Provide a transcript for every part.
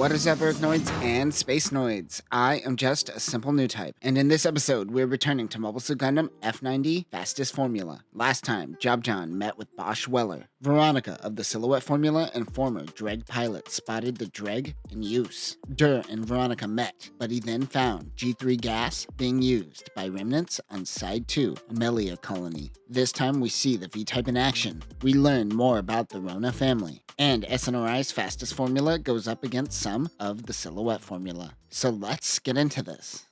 What is up, Earthnoids and Spacenoids? I am just a simple new type, and in this episode, we're returning to Mobile Suit Gundam F90 Fastest Formula. Last time, Job John met with Bosch Weller. Veronica of the Silhouette Formula and former Dreg pilot spotted the Dreg in use. Dur and Veronica met, but he then found G3 gas being used by remnants on Side 2, Amelia Colony. This time, we see the V-Type in action. We learn more about the Rona Family, and SNRI's fastest formula goes up against some of the Silhouette formula. So let's get into this.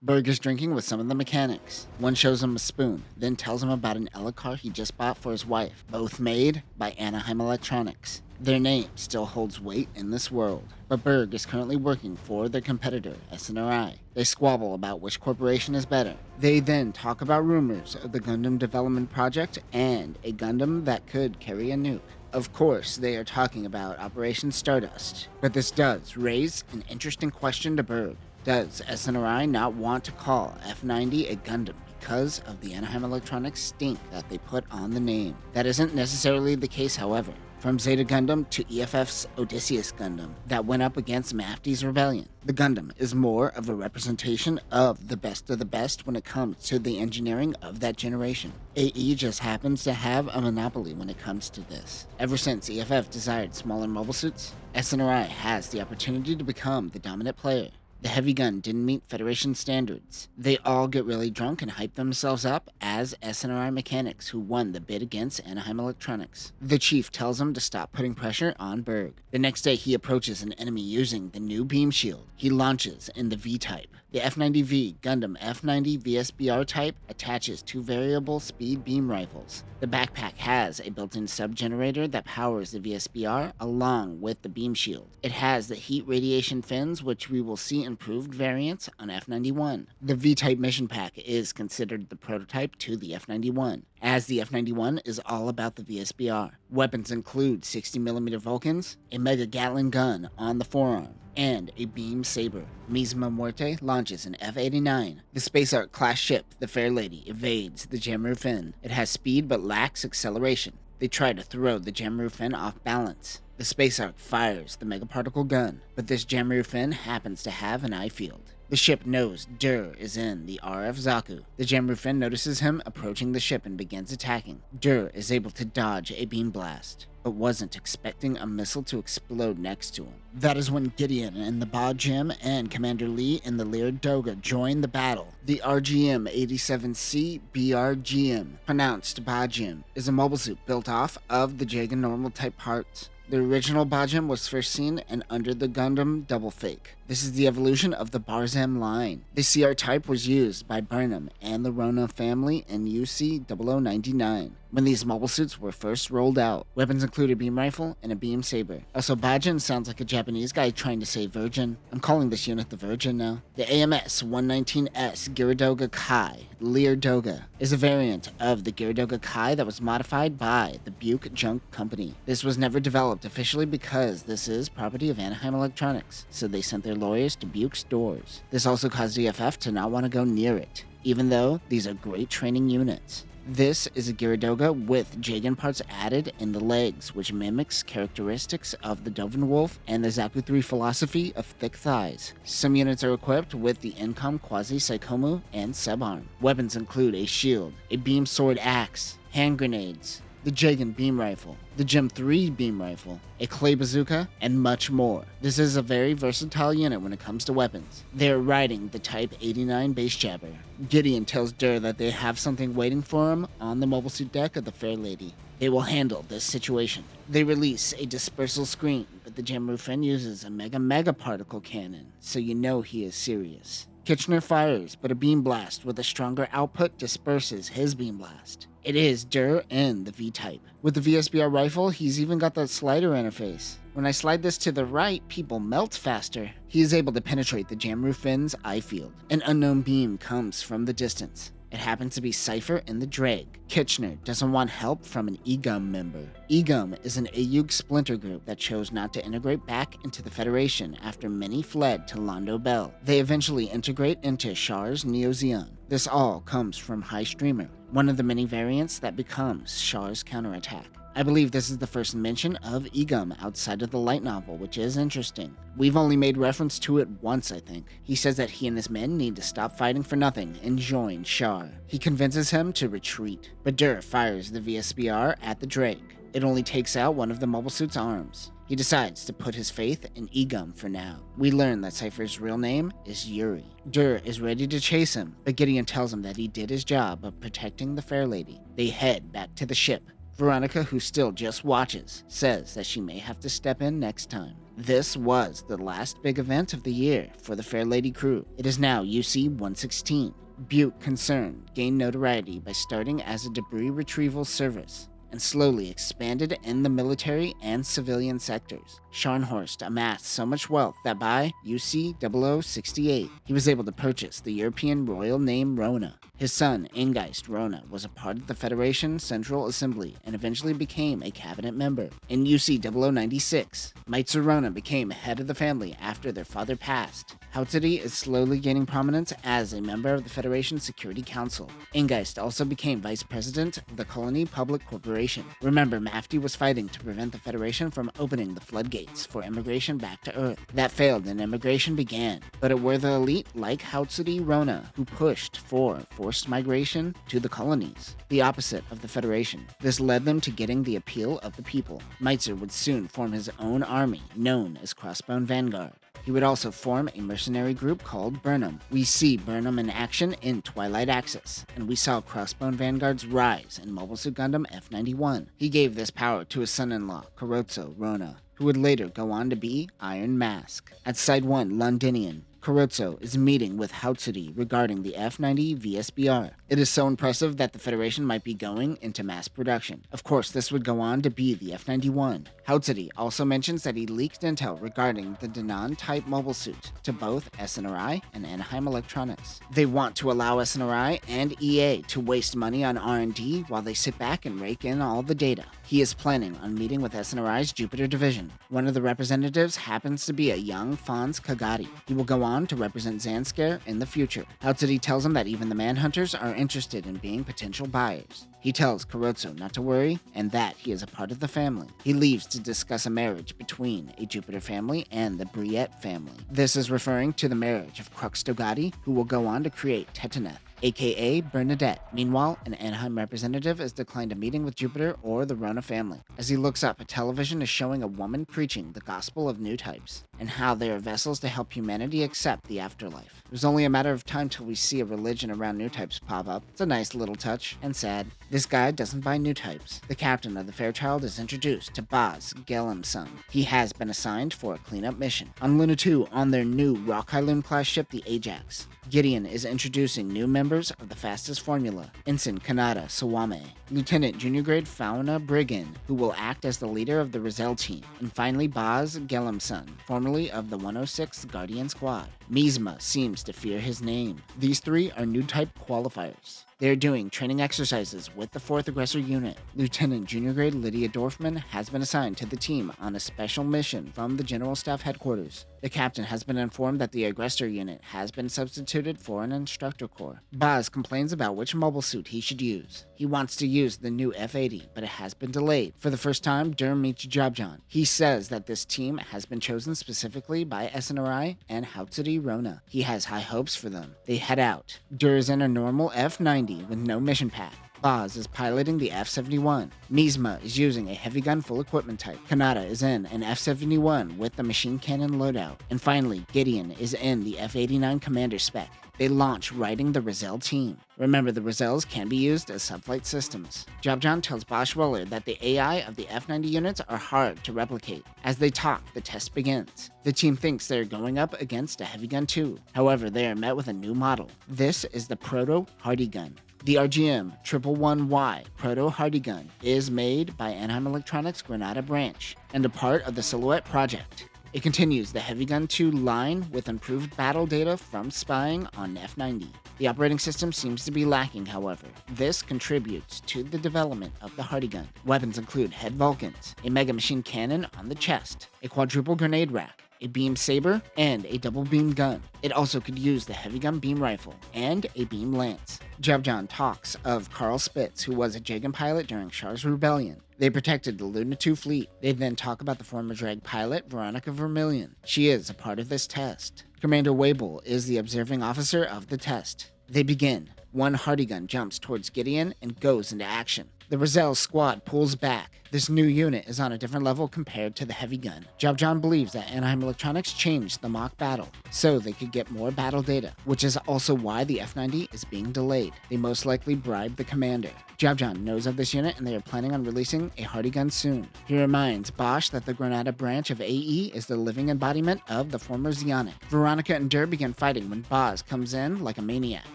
Berg is drinking with some of the mechanics. One shows him a spoon, then tells him about an Ella car he just bought for his wife, both made by Anaheim Electronics. Their name still holds weight in this world, but Berg is currently working for their competitor, SNRI. They squabble about which corporation is better. They then talk about rumors of the Gundam development project and a Gundam that could carry a nuke. Of course, they are talking about Operation Stardust, but this does raise an interesting question to Berg. Does SNRI not want to call F90 a Gundam because of the Anaheim Electronics stink that they put on the name? That isn't necessarily the case, however. From Zeta Gundam to EFF's Odysseus Gundam that went up against Mafty's Rebellion, the Gundam is more of a representation of the best when it comes to the engineering of that generation. AE just happens to have a monopoly when it comes to this. Ever since EFF desired smaller mobile suits, SNRI has the opportunity to become the dominant player. The heavy gun didn't meet Federation standards. They all get really drunk and hype themselves up as SNRI mechanics who won the bid against Anaheim Electronics. The chief tells him to stop putting pressure on Berg. The next day he approaches an enemy using the new beam shield. He launches in the V-type. The F90V Gundam F90 VSBR type attaches two variable speed beam rifles. The backpack has a built-in sub-generator that powers the VSBR along with the beam shield. It has the heat radiation fins, which we will see improved variants on F91. The V-type mission pack is considered the prototype to the F91, as the F91 is all about the VSBR. Weapons include 60mm Vulcans, a Mega Gatling gun on the forearm, and a beam saber. Misma Muerte launches an F-89. The Space Ark class ship, the Fair Lady, evades the Jamru fin. It has speed but lacks acceleration. They try to throw the Jamru fin off balance. The Space Ark fires the Megaparticle gun, but this Jamru fin happens to have an eye field. The ship knows Dur is in the RF Zaku. The Jamru fin notices him approaching the ship and begins attacking. Dur is able to dodge a beam blast, but wasn't expecting a missile to explode next to him. That is when Gideon and the Bajim and Commander Lee in the Lear Doga join the battle. The RGM-87C BRGM, pronounced Bajim, is a mobile suit built off of the Jagan normal type parts. The original Bajim was first seen and under the Gundam Double Fake. This is the evolution of the Barzam line. The CR type was used by Burnham and the Rona Family in UC-0099 when these mobile suits were first rolled out. Weapons include a beam rifle and a beam saber. Also, Bajin sounds like a Japanese guy trying to say virgin. I'm calling this unit the Virgin now. The AMS-119S Gyrodoga Kai Lear Doga is a variant of the Gyrodoga Kai that was modified by the Buick Junk Company. This was never developed officially because this is property of Anaheim Electronics, so they sent their lawyers to Buick's doors. This also caused EFF to not want to go near it, even though these are great training units. This is a Gyrodoga with Jagan parts added in the legs, which mimics characteristics of the Doven Wolf and the Zaku 3 philosophy of thick thighs. Some units are equipped with the Encom Quasi Psychomu and Subarm. Weapons include a shield, a beam sword axe, hand grenades, the Jagan beam rifle, the Gem 3 beam rifle, a clay bazooka, and much more. This is a very versatile unit when it comes to weapons. They are riding the Type 89 base jabber. Gideon tells Dur that they have something waiting for him on the mobile suit deck of the Fair Lady. They will handle this situation. They release a dispersal screen, but the Jamru fin uses a mega particle cannon, so you know he is serious. Kitchener fires, but a beam blast with a stronger output disperses his beam blast. It is Dur and the V-type. With the VSBR rifle, he's even got that slider interface. When I slide this to the right, people melt faster. He is able to penetrate the Jamru fin's eye field. An unknown beam comes from the distance. It happens to be Cypher in the Dreg. Kitchener doesn't want help from an Egum member. Egum is an AUG splinter group that chose not to integrate back into the Federation after many fled to Londo Bell. They eventually integrate into Char's Neo Zeon. This all comes from High Streamer, one of the many variants that becomes Char's counterattack. I believe this is the first mention of Egum outside of the light novel, which is interesting. We've only made reference to it once, I think. He says that he and his men need to stop fighting for nothing and join Shar. He convinces him to retreat, but Dur fires the VSBR at the Drake. It only takes out one of the mobile suit's arms. He decides to put his faith in Egum for now. We learn that Cypher's real name is Yuri. Dur is ready to chase him, but Gideon tells him that he did his job of protecting the fair lady. They head back to the ship. Veronica, who still just watches, says that she may have to step in next time. This was the last big event of the year for the Fair Lady crew. It is now UC-116. Butte, concerned, gained notoriety by starting as a debris retrieval service and slowly expanded in the military and civilian sectors. Scharnhorst amassed so much wealth that by UC-0068, he was able to purchase the European royal name Rona. His son, Angeist Rona, was a part of the Federation Central Assembly and eventually became a cabinet member. In UC-0096, Meitzer Rona became head of the family after their father passed. Hautity is slowly gaining prominence as a member of the Federation Security Council. Angeist also became vice president of the Colony Public Corporation. Remember, Mafty was fighting to prevent the Federation from opening the floodgates for immigration back to Earth. That failed and immigration began, but it were the elite like Hautity Rona who pushed for forced migration to the colonies, the opposite of the Federation. This led them to getting the appeal of the people. Meitzer would soon form his own army, known as Crossbone Vanguard. He would also form a mercenary group called Burnham. We see Burnham in action in Twilight Axis, and we saw Crossbone Vanguard's rise in Mobile Suit Gundam F91. He gave this power to his son-in-law, Kurozo Rona, who would later go on to be Iron Mask. At Side 1 Londinian, Kurozo is meeting with Hautsuti regarding the F90 VSBR. It is so impressive that the Federation might be going into mass production. Of course, this would go on to be the F91. Hautsuti also mentions that he leaked intel regarding the Danan-type mobile suit to both SNRI and Anaheim Electronics. They want to allow SNRI and EA to waste money on R&D while they sit back and rake in all the data. He is planning on meeting with SNRI's Jupiter division. One of the representatives happens to be a young Fonz Kagati. He will go on to represent Zanskar in the future. Hautsuti tells him that even the Manhunters are interested in being potential buyers. He tells Kurozo not to worry and that he is a part of the family. He leaves to discuss a marriage between a Jupiter family and the Briette family. This is referring to the marriage of Crux Togati, who will go on to create Tetaneth, aka Bernadette. Meanwhile, an Anaheim representative has declined a meeting with Jupiter or the Rona family. As he looks up, a television is showing a woman preaching the gospel of new types and how they are vessels to help humanity accept the afterlife. It was only a matter of time till we see a religion around new types pop up. It's a nice little touch, and sad. This guy doesn't buy new types. The captain of the Fairchild is introduced to Baz Gellemson. He has been assigned for a cleanup mission on Luna 2 on their new Rock-Hyloon class ship, the Ajax. Gideon is introducing new members of the fastest formula, Ensign Kanata Sawame, Lieutenant Junior Grade Fauna Brigand, who will act as the leader of the Rizal team, and finally Baz Gellemson, formerly of the 106th Guardian Squad. Mizma seems to fear his name. These three are new type qualifiers. They are doing training exercises with the 4th Aggressor Unit. Lieutenant Junior Grade Lydia Dorfman has been assigned to the team on a special mission from the General Staff Headquarters. The captain has been informed that the Aggressor Unit has been substituted for an Instructor Corps. Baz complains about which mobile suit he should use. He wants to use the new F80, but it has been delayed. For the first time, Durham meets Jobjon. He says that this team has been chosen specifically by SNRI and Hautsuti Rona. He has high hopes for them. They head out. Dur is in a normal F90 with no mission pack. Baz is piloting the F-71. Mizma is using a heavy gun full equipment type. Kanata is in an F-71 with the machine cannon loadout. And finally, Gideon is in the F-89 commander spec. They launch riding the Rizal team. Remember, the Rizals can be used as subflight systems. Jobjon tells Bosch Weller that the AI of the F-90 units are hard to replicate. As they talk, the test begins. The team thinks they're going up against a heavy gun too. However, they are met with a new model. This is the Proto Hardygun. The RGM-111Y Proto Hardygun is made by Anaheim Electronics' Granada branch and a part of the Silhouette project. It continues the Heavy Gun 2 line with improved battle data from spying on F90. The operating system seems to be lacking, however. This contributes to the development of the Hardygun. Weapons include head Vulcans, a mega machine cannon on the chest, a quadruple grenade rack, a beam saber, and a double beam gun. It also could use the heavy gun beam rifle and a beam lance. Jabjan talks of Carl Spitz, who was a Jagan pilot during Char's Rebellion. They protected the Luna 2 fleet. They then talk about the former Drag pilot, Veronica Vermillion. She is a part of this test. Commander Wable is the observing officer of the test. They begin. One Hardygun jumps towards Gideon and goes into action. The Rozelle squad pulls back. This new unit is on a different level compared to the heavy gun. Jabjan believes that Anaheim Electronics changed the mock battle so they could get more battle data, which is also why the F90 is being delayed. They most likely bribed the commander. Jabjan knows of this unit and they are planning on releasing a Hardygun soon. He reminds Bosch that the Granada branch of AE is the living embodiment of the former Zionic. Veronica and Dur begin fighting when Boz comes in like a maniac.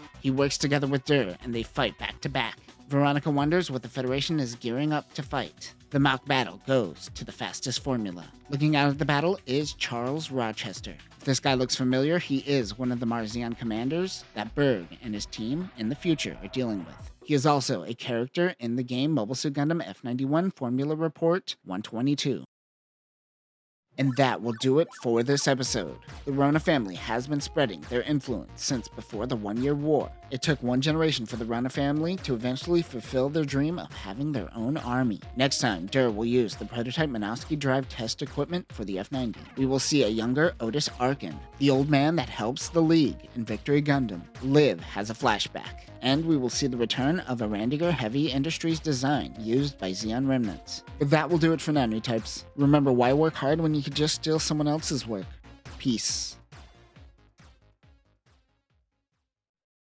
He works together with Dur and they fight back to back. Veronica wonders what the Federation is gearing up to fight. The mock battle goes to the fastest formula. Looking out at the battle is Charles Rochester. If this guy looks familiar, he is one of the Marzion commanders that Berg and his team in the future are dealing with. He is also a character in the game Mobile Suit Gundam F91 Formula Report 122. And that will do it for this episode. The Rona family has been spreading their influence since before the 1-year war. It took one generation for the Rona family to eventually fulfill their dream of having their own army. Next time, Dur will use the prototype Minowski drive test equipment for the F90. We will see a younger Otis Arkin, the old man that helps the League in Victory Gundam. Liv has a flashback. And we will see the return of a Randiger Heavy Industries design used by Xeon Remnants. But that will do it for now, new types. Remember, why work hard when you could just steal someone else's work? Peace.